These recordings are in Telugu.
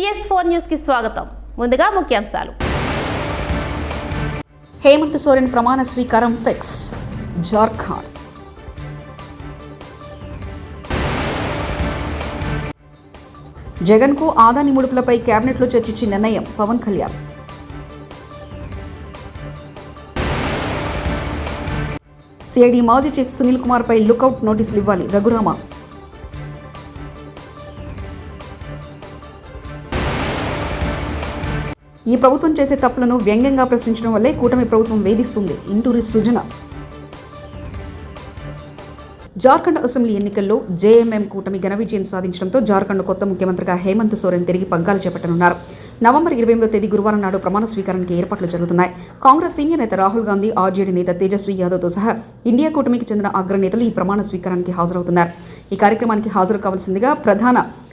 PS4 న్యూస్ కి స్వాగతం. ముందుగా ముఖ్యాంశాలు. హేమంత్ సోరెన్ ప్రమాణ స్వీకారం ఫిక్స్. జార్ఖండ్. జగన్కు ఆదాని ముడుపులపై కేబినెట్లో చర్చించి నిర్ణయం. పవన్ కళ్యాణ్. సిఐడి మాజీ చీఫ్ సునీల్ కుమార్పై లుకౌట్ నోటీసులు ఇవ్వాలి. రఘురామ. ఈ ప్రభుత్వం చేసే తప్పులను వ్యంగ్యంగా ప్రశ్నించడం వల్లే కూటమి ప్రభుత్వం వేధిస్తుంది. ఇంటూరి సుజన. జార్ఖండ్ అసెంబ్లీ ఎన్నికల్లో జేఎంఎం కూటమి ఘన విజయం సాధించడంతో జార్ఖండ్ కొత్త ముఖ్యమంత్రిగా హేమంత్ సోరెన్ తిరిగి పగ్గాలు చేపట్టనున్నారు. నవంబర్ 28వ తేదీ గురువారం నాడు ప్రమాణ స్వీకారానికి ఏర్పాట్లు జరుగుతున్నాయి. కాంగ్రెస్ సీనియర్ నేత రాహుల్ గాంధీ, ఆర్జేడీ నేత తేజస్వి యాదవ్తో సహా ఇండియా కూటమికి చెందిన అగ్రనేతలు ఈ ప్రమాణ స్వీకారానికి హాజరవుతున్నారు. ఈ కార్యక్రమానికి హాజరు కావాల్సిందిగా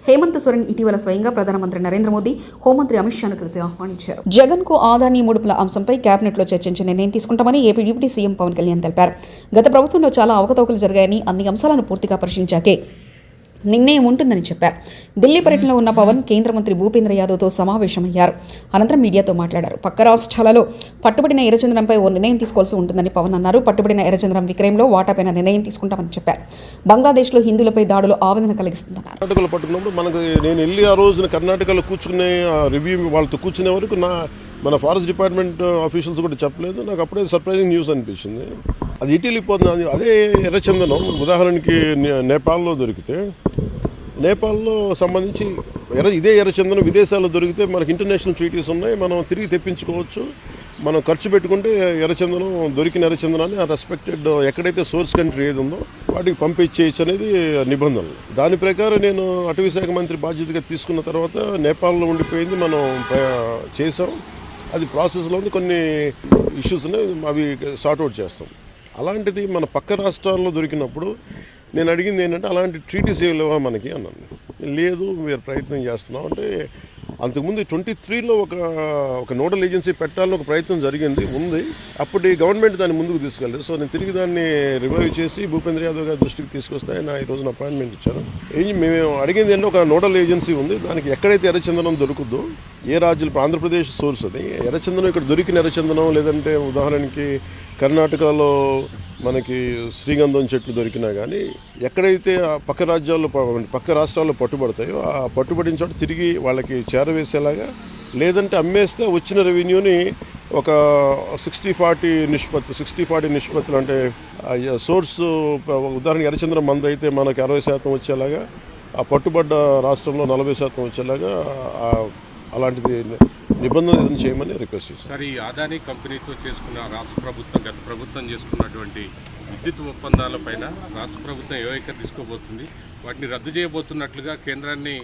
హేమంత్ సోరెన్ ఇటీవల స్వయంగా ప్రధానమంత్రి నరేంద్ర మోదీ, హోంమంత్రి అమిత్ షాను కలిసి ఆహ్వానించారు. జగన్ కు ఆదాని ముడుపుల అంశంపై కేబినెట్లో చర్చించి నిర్ణయం తీసుకుంటామని AP deputy CM Pawan Kalyan తెలిపారు. గత ప్రభుత్వంలో చాలా అవకతవకలు జరిగాయని, అన్ని అంశాలను పూర్తిగా పరిశీలించాకే నిర్ణయం ఉంటుందని చెప్పారు. ఢిల్లీ పర్యటనలో ఉన్న పవన్ కేంద్ర మంత్రి భూపేంద్ర యాదవ్తో సమావేశమయ్యారు. అనంతరం మీడియాతో మాట్లాడారు. పక్క రాష్ట్రాలలో పట్టుబడిన ఎర్రచందనంపై ఓ నిర్ణయం తీసుకోవాల్సి ఉంటుందని పవన్ అన్నారు. పట్టుబడిన ఎర్రచందనం విక్రయంలో వాటాపైన నిర్ణయం తీసుకుంటామని చెప్పారు. బంగ్లాదేశ్లో హిందువులపై దాడులు ఆవేదన కలిగిస్తుందన్నారు. కర్ణాటకలో పట్టుకున్నప్పుడు మనకు నేను వెళ్ళి ఆ రోజున కర్ణాటకలో కూర్చునే రివ్యూ వాళ్ళతో కూర్చునే వరకు మన ఫారెస్ట్ డిపార్ట్మెంట్ ఆఫీషియల్స్ కూడా చెప్పలేదు. నాకు అప్పుడే సర్ప్రైజింగ్ న్యూస్ అనిపించింది. అది ఇటు వెళ్ళిపోతుంది. అదే ఎర్రచందనం ఉదాహరణకి నేపాల్లో దొరికితే, నేపాల్లో సంబంధించి ఇదే ఎర్రచందనం విదేశాల్లో దొరికితే మనకి ఇంటర్నేషనల్ ట్రీటీస్ ఉన్నాయి, మనం తిరిగి తెప్పించుకోవచ్చు. మనం ఖర్చు పెట్టుకుంటే ఎర్రచందనం దొరికిన ఎర్రచందనాన్ని ఆ రెస్పెక్టెడ్ ఎక్కడైతే సోర్స్ కంట్రీ ఏది ఉందో వాటికి పంపించేయచ్చు అనేది నిబంధనలు. దాని ప్రకారం నేను అటవీ శాఖ మంత్రి బాధ్యతగా తీసుకున్న తర్వాత నేపాల్లో ఉండిపోయింది, మనం చేసాం. అది ప్రాసెస్లో ఉంది. కొన్ని ఇష్యూస్ ఉన్నాయి, అవి సార్ట్అవుట్ చేస్తాం. అలాంటిది మన పక్క రాష్ట్రాల్లో దొరికినప్పుడు నేను అడిగింది ఏంటంటే, అలాంటి ట్రీటీస్ ఏమి లేవా మనకి అన్నాను. లేదు, మీరు ప్రయత్నం చేస్తున్నాం అంటే, అంతకుముందు 23లో ఒక నోడల్ ఏజెన్సీ పెట్టాలని ఒక ప్రయత్నం ఉంది. అప్పుడు గవర్నమెంట్ దాన్ని ముందుకు తీసుకెళ్ళలేదు. సో నేను తిరిగి దాన్ని రివైవ్ చేసి భూపేంద్ర యాదవ్ గారి దృష్టికి తీసుకొస్తే ఆయన ఈ రోజున అపాయింట్మెంట్ ఇచ్చారు. మేము అడిగింది ఏంటంటే, ఒక నోడల్ ఏజెన్సీ ఉంది, దానికి ఎక్కడైతే ఎర్రచందనం దొరుకుద్దో ఏ రాజ్యాలు, ఆంధ్రప్రదేశ్ సోర్స్ అది ఎర్రచందనం, ఇక్కడ దొరికిన ఎర్రచందనం, లేదంటే ఉదాహరణకి కర్ణాటకలో మనకి శ్రీగంధం చెట్లు దొరికినా కానీ ఎక్కడైతే పక్క రాష్ట్రాల్లో పట్టుబడతాయో ఆ పట్టుబడిన చోట తిరిగి వాళ్ళకి చేరవేసేలాగా, లేదంటే అమ్మేస్తే వచ్చిన రెవెన్యూని ఒక 60-40 నిష్పత్తులు అంటే సోర్స్, ఉదాహరణకి ఎర్రచంద్రం మంద అయితే మనకి 60% వచ్చేలాగా, ఆ పట్టుబడ్డ రాష్ట్రంలో 40% వచ్చేలాగా అలాంటిది నిబంధన ఏదైనా చేయమని రిక్వెస్ట్ చేశారు. సార్, ఈ అదానీ కంపెనీతో చేసుకున్న గత ప్రభుత్వం చేసుకున్నటువంటి విద్యుత్ ఒప్పందాలపైన రాష్ట్ర ప్రభుత్వం ఏ వైఖరి తీసుకోబోతుంది, వాటిని రద్దు చేయబోతున్నట్లుగా కేంద్రాన్ని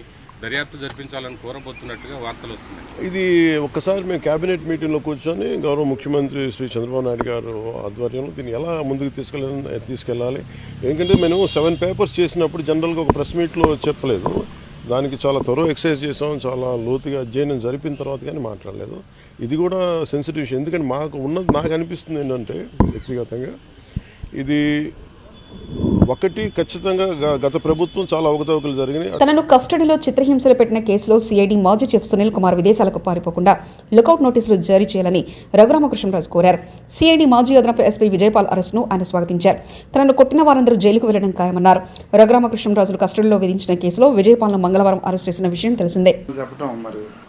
దర్యాప్తు జరిపించాలని కోరబోతున్నట్లుగా వార్తలు వస్తున్నాయి. ఇది ఒక్కసారి మేము కేబినెట్ మీటింగ్లో కూర్చొని గౌరవ ముఖ్యమంత్రి శ్రీ చంద్రబాబు నాయుడు గారు ఆధ్వర్యంలో దీన్ని ఎలా ముందుకు తీసుకెళ్ళాలి. ఎందుకంటే మేము 7 పేపర్స్ చేసినప్పుడు జనరల్గా ఒక ప్రెస్ మీట్లో చెప్పలేదు. దానికి చాలా త్వరగా ఎక్సర్సైజ్ చేసాం, చాలా లోతుగా అధ్యయనం జరిపిన తర్వాత కానీ మాట్లాడలేదు. ఇది కూడా సెన్సిటివ్ ఇష్యూ. ఎందుకంటే నాకు అనిపిస్తుంది ఏంటంటే, వ్యక్తిగతంగా ఇది ఒకటి ఖచ్చితంగా గత ప్రభుత్వం చాలా అవకతవకలు జరిగినాయి. తనను కస్టడీలో చిత్రహింసలు పెట్టిన కేసులో సిఐడి మాజీ చీఫ్ సునీల్ కుమార్ విదేశాలకు పారిపోకుండా లుకౌట్ నోటీసులు జారీ చేయాలని రఘురామకృష్ణరాజు కోరారు. సిఐడి మాజీ అదనపు ఎస్పీ విజయపాల్ అరెస్ట్ను ఆయన స్వాగతించారు. తనను కొట్టిన వారందరూ జైలుకు వెళ్లడం ఖాయమన్నారు. రఘురామకృష్ణరాజును కస్టడీలో విధించిన కేసులో విజయపాల్ను మంగళవారం అరెస్ట్ చేసిన విషయం తెలిసిందే.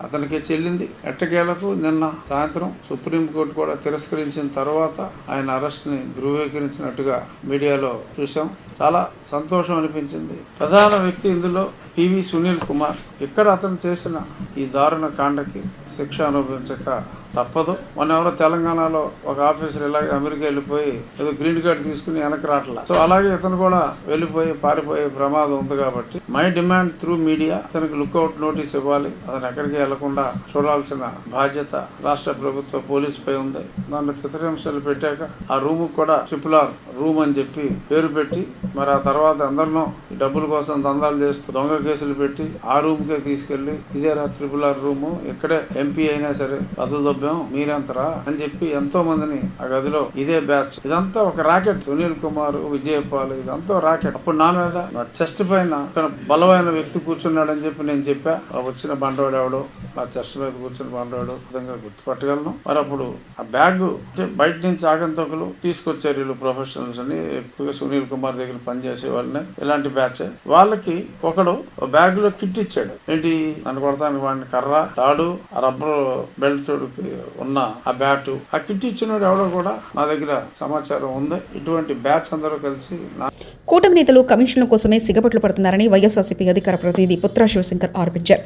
అతనికి చెల్లింది. ఎట్టకేలకు నిన్న సాయంత్రం సుప్రీంకోర్టు కూడా తిరస్కరించిన తర్వాత ఆయన అరెస్ట్ ని ధృవీకరించినట్టుగా మీడియాలో చూసాం. చాలా సంతోషం అనిపించింది. ప్రధాన వ్యక్తి ఇందులో పివి సునీల్ కుమార్. ఇక్కడ అతను చేసిన ఈ దారుణ కాండకి శిక్ష అనుభవించక తప్పదు. మన ఎవరో తెలంగాణలో ఒక ఆఫీసర్ ఇలాగే అమెరికా వెళ్ళిపోయి ఏదో గ్రీన్ కార్డు తీసుకుని వెనక్కి రావట్లా. సో అలాగే ఇతను కూడా వెళ్ళిపోయి పారిపోయే ప్రమాదం ఉంది. కాబట్టి మై డిమాండ్ త్రూ మీడియా అతనికి లుక్అవుట్ నోటీస్ ఇవ్వాలి. అతను ఎక్కడికి వెళ్లకుండా చూడాల్సిన బాధ్యత రాష్ట్ర ప్రభుత్వ పోలీసు పై ఉంది. దాంట్లో చిత్రహింసలు పెట్టాక ఆ రూమ్ కూడా RRR రూమ్ అని చెప్పి పేరు పెట్టి, మరి ఆ తర్వాత అందరినో డబ్బుల కోసం దందాలు చేస్తూ దొంగ కేసులు పెట్టి ఆ రూమ్ కే తీసుకెళ్లి, ఇదేరా RRR రూము, ఇక్కడే ఎంపీ అయినా సరే పదవి దొబ్బాం మీరెంతరా అని చెప్పి ఎంతో మందిని ఆ గదిలో ఇదే బ్యాచ్ ఇదంతా ఒక రాకెట్. సునీల్ కుమార్, విజయపాల్ ఇదంతా రాకెట్. అప్పుడు నా మీద నా చెస్ట్ పైన బలమైన వ్యక్తి కూర్చున్నాడని చెప్పి నేను చెప్పా. వచ్చిన బండవాడు ఎవడో నా చెస్ట్ మీద కూర్చుని బండవాడు విధంగా గుర్తుపట్టగలను. మరి అప్పుడు ఆ బ్యాగ్ బయట నుంచి ఆగంతకులు తీసుకొచ్చారు వీళ్ళు ప్రొఫెషనల్స్ అని, ఎక్కువగా సునీల్ కుమార్ దగ్గర పనిచేసే వాళ్ళని, ఇలాంటి బ్యాచ్. వాళ్ళకి ఒకడు బ్యాగ్ లో కిట్ ఇచ్చాడు. ఏంటి నన్ను కొడతానికి వాడిని కర్ర, తాడు, ఆ రబ్బర్ బెల్ట్ ఉన్న ఆ బ్యాట్. ఆ కిట్ ఇచ్చినోడు ఎవడో కూడా నా దగ్గర సమాచారం ఉంది. ఇటువంటి బ్యాచ్ అందరూ కలిసి కూటమి నేతలు కమిషన్ల కోసమే సిగపట్లు పడుతున్నారని వైఎస్ఆర్సీపీ అధికార ప్రతినిధి పుత్ర శివశంకర్ ఆరోపించారు.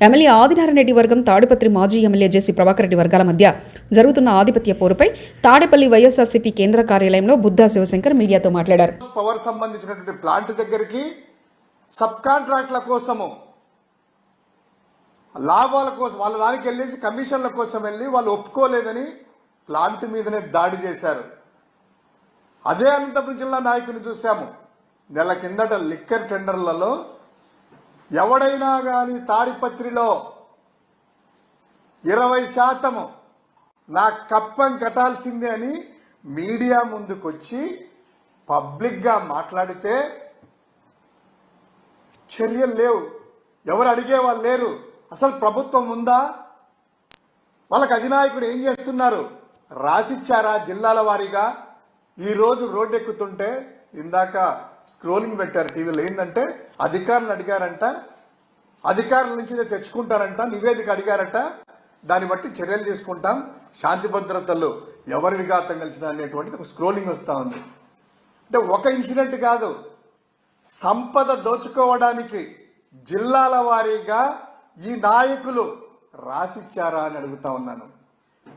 ఎమ్మెల్యే ఆదినారాయణ రెడ్డి వర్గం, తాడిపత్రి మాజీ ఎమ్మెల్యే జేసీ ప్రభాకర్ రెడ్డి వర్గాల మధ్య జరుగుతున్న ఆధిపత్య పోరుపై తాడేపల్లి వైఎస్ఆర్సీపీ కేంద్ర కార్యాలయంలో బుద్ధా శివశంకర్ మీడియాతో మాట్లాడారు. పవర్ సంబంధించినటువంటి ప్లాంట్ దగ్గరికి సబ్ కాంట్రాక్ట్ల కోసము, లాభాల కోసం వాళ్ళ దానికి వెళ్ళేసి కమిషన్ల కోసం వెళ్ళి వాళ్ళు ఒప్పుకోలేదని ప్లాంట్ మీదనే దాడి చేశారు. అదే అనంతపురం జిల్లా నాయకుని చూశాము. నెల కిందట లిక్కర్ టెండర్లలో ఎవడైనా కానీ తాడిపత్రిలో 20% నా కప్పం కట్టాల్సిందే అని మీడియా ముందుకొచ్చి పబ్లిక్గా మాట్లాడితే చర్యలు లేవు. ఎవరు అడిగేవాళ్ళు లేరు. అసలు ప్రభుత్వం ఉందా? వాళ్ళకి అధినాయకుడు ఏం చేస్తున్నారు? రాసిచ్చారా జిల్లాల వారీగా? ఈరోజు రోడ్డు ఎక్కుతుంటే ఇందాక స్క్రోలింగ్ పెట్టారు టీవీలో. ఏంటంటే అధికారులు అడిగారంట, అధికారుల నుంచి తెచ్చుకుంటారంట, నివేదిక అడిగారట, దాన్ని బట్టి చర్యలు తీసుకుంటాం, శాంతి భద్రతలు ఎవరి విఘాతం కలిసిన అనేటువంటిది ఒక స్క్రోలింగ్ వస్తూ ఉంది. అంటే ఒక ఇన్సిడెంట్ కాదు, సంపద దోచుకోవడానికి జిల్లాల వారీగా ఈ నాయకులు రాసిచ్చారా అని అడుగుతా ఉన్నాను.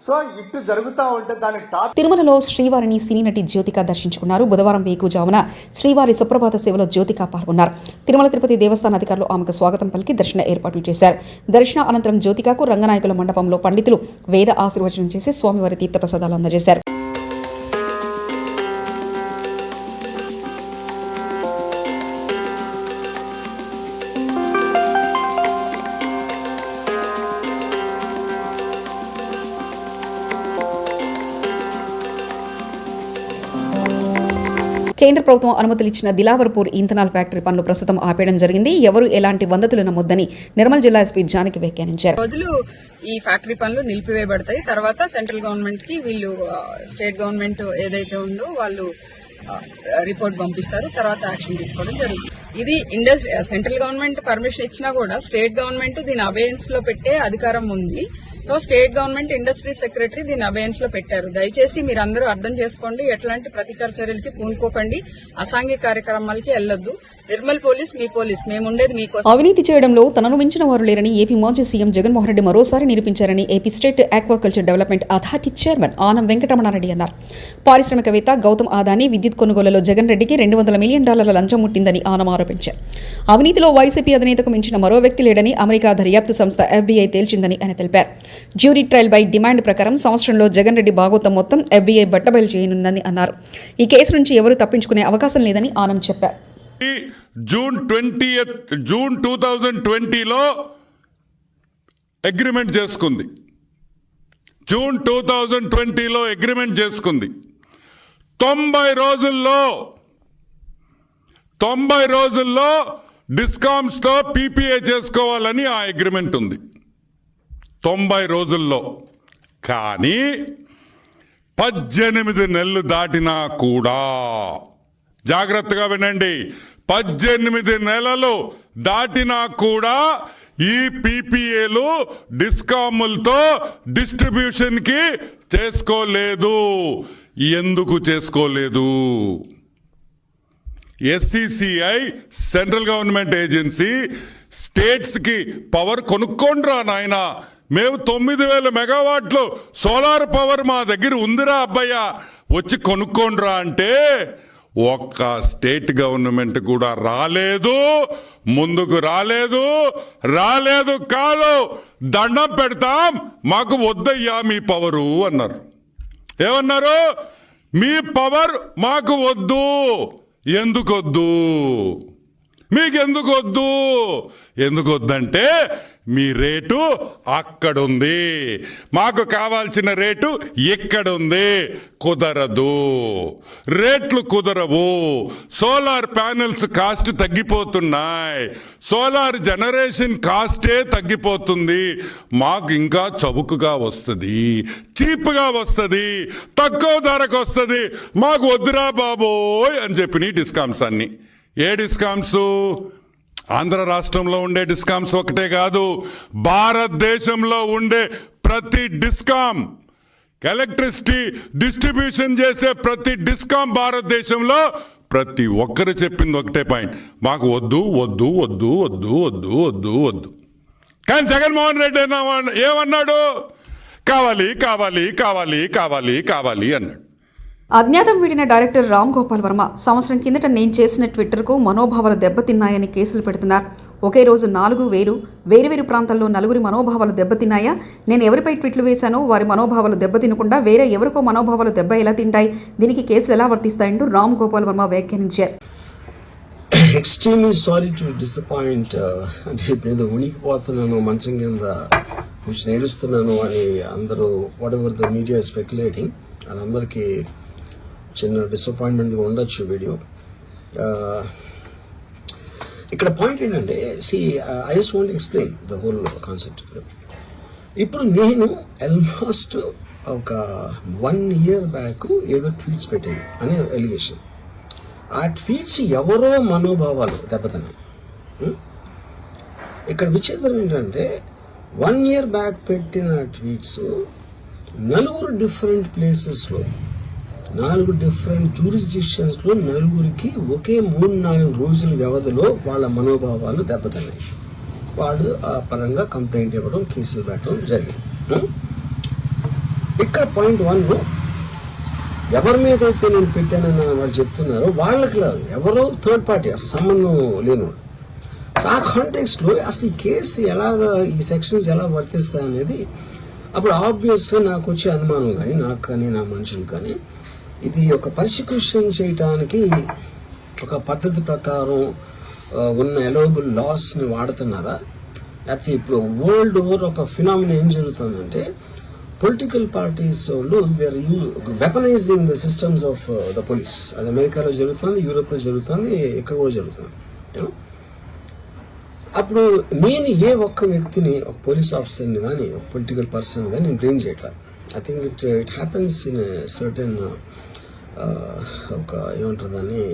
సో ఇటు జరుగుతూ ఉంటే దాని టాప్. తిరుమలలో శ్రీవారిని సినీ నటి జ్యోతిక దర్శించుకున్నారు. బుధవారం వేకుజామున శ్రీవారి సుప్రభాత సేవలో జ్యోతిక పాల్గొన్నారు. తిరుమల తిరుపతి దేవస్థాన అధికారులు ఆమెకు స్వాగతం పలికి దర్శన ఏర్పాట్లు చేశారు. దర్శన అనంతరం జ్యోతికకు రంగనాయకుల మండపంలో పండితులు వేద ఆశీర్వచనం చేసి స్వామివారి తీర్థప్రసాదాలు అందజేశారు. కేంద్ర ప్రభుత్వం అనుమతులు ఇచ్చిన దిలావర్పూర్ ఈథనాల్ ఫ్యాక్టరీ పనులు ప్రస్తుతం ఆపేయడం జరిగింది. ఎవరు ఎలాంటి వందతులు నమ్మొద్దని నిర్మల్ జిల్లా ఎస్పీ జానకి వ్యాఖ్యానించారు. రోజులు ఈ ఫ్యాక్టరీ పనులు నిలిపివేయబడతాయి. తర్వాత సెంట్రల్ గవర్నమెంట్ కి వీళ్ళు స్టేట్ గవర్నమెంట్ ఏదైతే ఉందో వాళ్ళు రిపోర్ట్ పంపిస్తారు. తర్వాత యాక్షన్ తీసుకోవడం జరుగుతుంది. ఇది సెంట్రల్ గవర్నమెంట్ పర్మిషన్ ఇచ్చినా కూడా స్టేట్ గవర్నమెంట్ దీని అబేయన్స్ లో పెట్టే అధికారం ఉంది. So state government industry secretary దీన్ని అబేయన్స్ లో పెట్టారు. దయచేసి మీరందరూ అర్థం చేసుకోండి. ఎట్లాంటి ప్రతీకార చర్యలకి పూనుకోకండి. అసాంఘిక కార్యక్రమాలకి వెళ్లొద్దు. నిర్మల్ పోలీస్ మీ పోలీస్, మేముండేది మీకోసం. అవినీతి చేయడంలో తనను మించిన వారు లేరని ఏపీ మాజీ సీఎం జగన్మోహన్ రెడ్డి మరోసారి నిరూపించారని AP state aquaculture development authority chairman Anam Venkataramanareddy అన్నారు. పారిశ్రామికవేత్త గౌతమ్ అదానీ విద్యుత్ కొనుగోలులో జగన్ రెడ్డికి $200 మిలియన్ లంచం ముట్టిందని ఆనం ఆరోపించారు. అవినీతిలో వైసీపీ అధినేతకు మించిన మరో వ్యక్తి లేడని అమెరికా దర్యాప్తు సంస్థ FBI తేల్చిందని ఆయన తెలిపారు. జ్యూరీ ట్రయల్ బై డిమాండ్ ప్రకారం సంవత్సరంలో జగన్ రెడ్డి భాగోతం మొత్తం FBI బట్టబయలు చేయనుందని అన్నారు. ఈ కేసు నుంచి ఎవరూ తప్పించుకునే అవకాశం లేదని ఆనం చెప్పారు. జూన్ 2020లో అగ్రిమెంట్ చేసుకుంది. జూన్ 2020లో అగ్రిమెంట్ చేసుకుంది. 90 రోజుల్లో డిస్కామ్స్తో PPA చేసుకోవాలని ఆ అగ్రిమెంట్ ఉంది. 90 రోజుల్లో. కానీ 18 నెలలు దాటినా కూడా, జాగ్రత్తగా వినండి, 18 నెలలు దాటినా కూడా ఈ PPAలు డిస్కాములతో డిస్ట్రిబ్యూషన్కి చేసుకోలేదు. ఎందుకు చేసుకోలేదు? SCCI సెంట్రల్ గవర్నమెంట్ ఏజెన్సీ స్టేట్స్కి పవర్ కొనుక్కోండ్రా నాయనా, మేము 9000 మెగావాట్లు సోలార్ పవర్ మా దగ్గర ఉందిరా అబ్బయ్య, వచ్చి కొనుక్కోండ్రా అంటే ఒక్క స్టేట్ గవర్నమెంట్ కూడా రాలేదు, ముందుకు రాలేదు కాదు, దండం పెడతాం, మాకు వద్దయ్యా మీ పవరు అన్నారు. ఏమన్నారు? మీ పవర్ మాకు వద్దు. ఎందుకొద్దు? మీకు ఎందుకు వద్దంటే మీ రేటు అక్కడుంది, మాకు కావాల్సిన రేటు ఇక్కడుంది. కుదరదు, రేట్లు కుదరవు. సోలార్ ప్యానెల్స్ కాస్ట్ తగ్గిపోతున్నాయి, సోలార్ జనరేషన్ కాస్టే తగ్గిపోతుంది. మాకు ఇంకా చౌకగా వస్తుంది, చీప్గా వస్తుంది, తక్కువ ధరకు వస్తుంది. మాకు వద్దురా బాబోయ్ అని చెప్పిన డిస్కామ్స్ అన్ని. ఏ డిస్కామ్స్? ఆంధ్ర రాష్ట్రంలో ఉండే డిస్కామ్స్ ఒకటే కాదు, భారతదేశంలో ఉండే ప్రతి డిస్కామ్, ఎలక్ట్రిసిటీ డిస్ట్రిబ్యూషన్ చేసే ప్రతి డిస్కామ్ భారతదేశంలో ప్రతి ఒక్కరు చెప్పింది ఒకటే పాయింట్, మాకు వద్దు వద్దు వద్దు వద్దు వద్దు వద్దు వద్దు. కానీ జగన్మోహన్ రెడ్డి ఏమన్నాడు? కావాలి కావాలి కావాలి కావాలి కావాలి అన్నాడు. అజ్ఞాతం వీడిన డైరెక్టర్ రామ్ గోపాల్ వర్మ సంవత్సరం కిందట నేను చేసిన ట్విట్టర్కు మనోభావాలు దెబ్బతిన్నాయని కేసులు పెడుతున్నారు. ఒకే రోజు 4 వేరు ప్రాంతాల్లో 4 మనోభావాలు దెబ్బతిన్నాయా? నేను ఎవరిపై ట్వీట్లు వేశానో వారి మనోభావాలు దెబ్బతినకుండా వేరే ఎవరికో మనోభావాలు దెబ్బ ఎలా తింటాయి? దీనికి కేసులు ఎలా వర్తిస్తాయంటూ రామ్ గోపాల్ వర్మ వ్యాఖ్యానించారు. Extremely sorry to disappoint. అంటే ఇప్పుడు ఏదో ఉనికిపోతున్నాను, మంచం కింద కొంచెం నేడుస్తున్నాను అని అందరూ what ever the media speculating, వాళ్ళందరికీ చిన్న డిసప్పాయింట్మెంట్గా ఉండొచ్చు వీడియో. ఇక్కడ పాయింట్ ఏంటంటే, I just want explain the whole concept. ఇప్పుడు నేను ఆల్మోస్ట్ ఒక 1 year బ్యాక్ ఏదో ట్వీట్స్ పెట్టాను అనే ఎలిగేషన్. ఆ ట్వీట్స్ ఎవరో మనోభావాలు దెబ్బతిన్నాయి. ఇక్కడ విచిత్రం ఏంటంటే 1 year బ్యాక్ పెట్టిన ట్వీట్స్ 4 డిఫరెంట్ ప్లేసెస్లో 4 డిఫరెంట్ జ్యూరిస్డిక్షన్స్లో 4కి ఒకే 3-4 రోజుల వ్యవధిలో వాళ్ళ మనోభావాలు దెబ్బతిన్నాయి. వాడు ఆ పరంగా కంప్లైంట్ ఇవ్వడం, కేసులు పెట్టడం జరిగింది. ఇక్కడ పాయింట్ 1 ఎవరి మీద అయితే నేను పెట్టానని వాళ్ళు చెప్తున్నారో వాళ్ళకి లేదు, ఎవరో థర్డ్ పార్టీ, అసలు సంబంధం లేనివాడు. సో ఆ కాంటెక్స్ట్లో అసలు ఈ కేసు ఎలాగా, ఈ సెక్షన్స్ ఎలా వర్తిస్తాయి అప్పుడు ఆబ్వియస్గా నాకు వచ్చే అనుమానం కానీ, నాకు కానీ నా మనుషులు కానీ, ఇది ఒక పర్సిక్యూషన్ చేయటానికి ఒక పద్ధతి ప్రకారం ఉన్న ఎలవబుల్ లాస్ని వాడుతున్నారా, లేకపోతే ఇప్పుడు వరల్డ్ ఓవర్ ఒక ఫినామినా ఏం జరుగుతుందంటే పొలిటికల్ పార్టీస్ వాళ్ళు they are weaponising the systems of the police. అది అమెరికాలో జరుగుతుంది, యూరోప్లో జరుగుతుంది, ఇక్కడ కూడా జరుగుతుంది. అప్పుడు నేను ఏ ఒక్క వ్యక్తిని, ఒక పోలీస్ ఆఫీసర్ని కానీ, ఒక పొలిటికల్ పర్సన్ కానీ నేను బ్లేమ్ చేయట్లేదు. I think it happens in certain ఒక ఏమంటారు దాన్ని,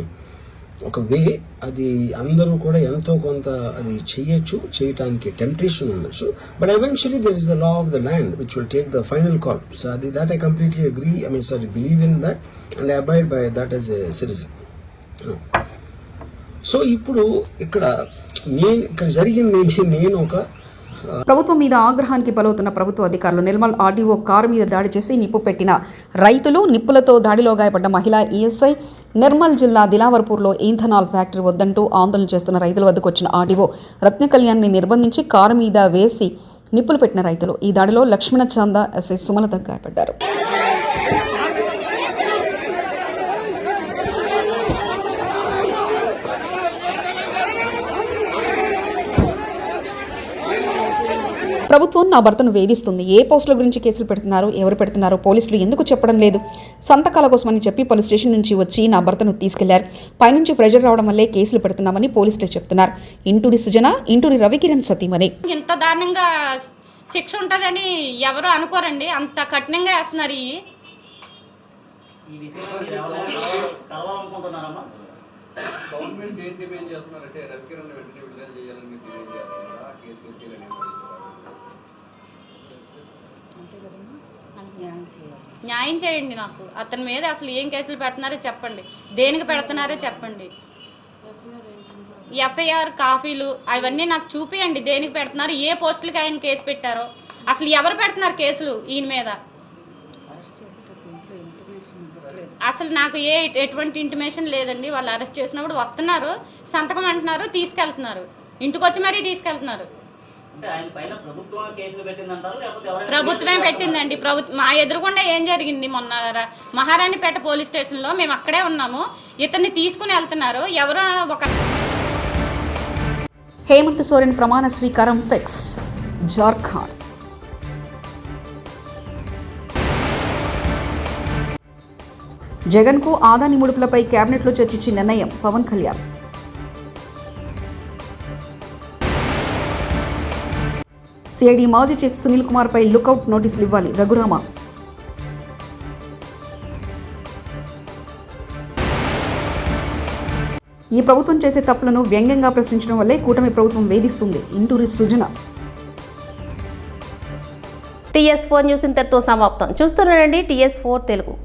ఒక వే. అది అందరూ కూడా ఎంతో కొంత అది చేయటానికి టెంప్టేషన్ ఉండొచ్చు. But eventually there is the law of the land which will take the final call. So అది that I completely agree, believe in that and I abide by that as a citizen. So ఇప్పుడు ఇక్కడ జరిగింది నేను ఒక ప్రభుత్వం మీద ఆగ్రహానికి బలవుతున్న ప్రభుత్వ అధికారులు నిర్మల్ ఆర్డీఓ కారు మీద దాడి చేసి నిప్పు పెట్టిన రైతులు, నిప్పులతో దాడిలో గాయపడ్డ మహిళా ఈఎస్ఐ, నిర్మల్ జిల్లా దిలావర్పూర్లో ఈథనాల్ ఫ్యాక్టరీ వద్దంటూ ఆందోళన చేస్తున్న రైతుల వద్దకు వచ్చిన ఆర్డీఓ రత్న కళ్యాణ్ని నిర్బంధించి కారు మీద వేసి నిప్పులు పెట్టిన రైతులు. ఈ దాడిలో లక్ష్మణ చాంద, ఎస్ఐ సుమలత గాయపడ్డారు. ప్రభుత్వం నా భర్తను వేధిస్తుంది, ఏ పోస్టుల గురించి కేసులు పెడుతున్నారు, ఎవరు పెడుతున్నారు, పోలీసులు ఎందుకు చెప్పడం లేదు, సంతకాల కోసమని చెప్పి పోలీస్ స్టేషన్ నుంచి వచ్చి నా భర్తను తీసుకెళ్లారు, పైనుంచి ప్రెజర్ రావడం వల్లే కేసులు పెడుతున్నామని పోలీసులు చెప్తున్నారు. ఇంటూరి సుజన, ఇంటూరి రవికిరణ్ సతీమణి. ఇంత దారుణంగా శిక్ష ఉంటుందని ఎవరు అనుకోరండి, అంత కఠినంగా వేస్తున్నారు. న్యాయం చేయండి నాకు. అతని మీద అసలు ఏం కేసులు పెడుతున్నారో చెప్పండి, దేనికి పెడుతున్నారో చెప్పండి. ఎఫ్ఐఆర్ కాపీలు అవన్నీ నాకు చూపియండి, దేనికి పెడుతున్నారు, ఏ పోస్టులకి ఆయన కేసు పెట్టారో, అసలు ఎవరు పెడుతున్నారు కేసులు ఈయన మీద. అసలు నాకు ఎటువంటి ఇంటిమేషన్ లేదండి. వాళ్ళు అరెస్ట్ చేసినప్పుడు వస్తున్నారు, సంతకం అంటున్నారు, తీసుకెళ్తున్నారు, ఇంటికి వచ్చి మరీ తీసుకెళ్తున్నారు. ప్రభుత్వమే పెట్టిందండి. మా ఎదురుగుండా ఏం జరిగింది మొన్న మహారాణిపేట పోలీస్ స్టేషన్ లో మేము అక్కడే ఉన్నాము. ఇతన్ని తీసుకుని వెళ్తున్నారు, ఎవరో ఒక హేమంత్ సోరెన్ ప్రమాణ స్వీకారం ఫిక్స్. జార్ఖండ్. జగన్కు ఆదాని ముడుపులపై కేబినెట్లో చర్చించి నిర్ణయం. పవన్ కళ్యాణ్. సిఐడి మాజీ చీఫ్ సునీల్ కుమార్పై లుకౌట్ నోటీసులు ఇవ్వాలి. రఘురామ. ఈ ప్రభుత్వం చేసే తప్పులను వ్యంగ్యంగా ప్రశ్నించడం వల్లే కూటమి ప్రభుత్వం వేధిస్తుంది. ఇంటూరి సుజన. TS4 న్యూస్ ఇంతటితో సమాప్తం. చూస్తూనండి TS4 తెలుగు.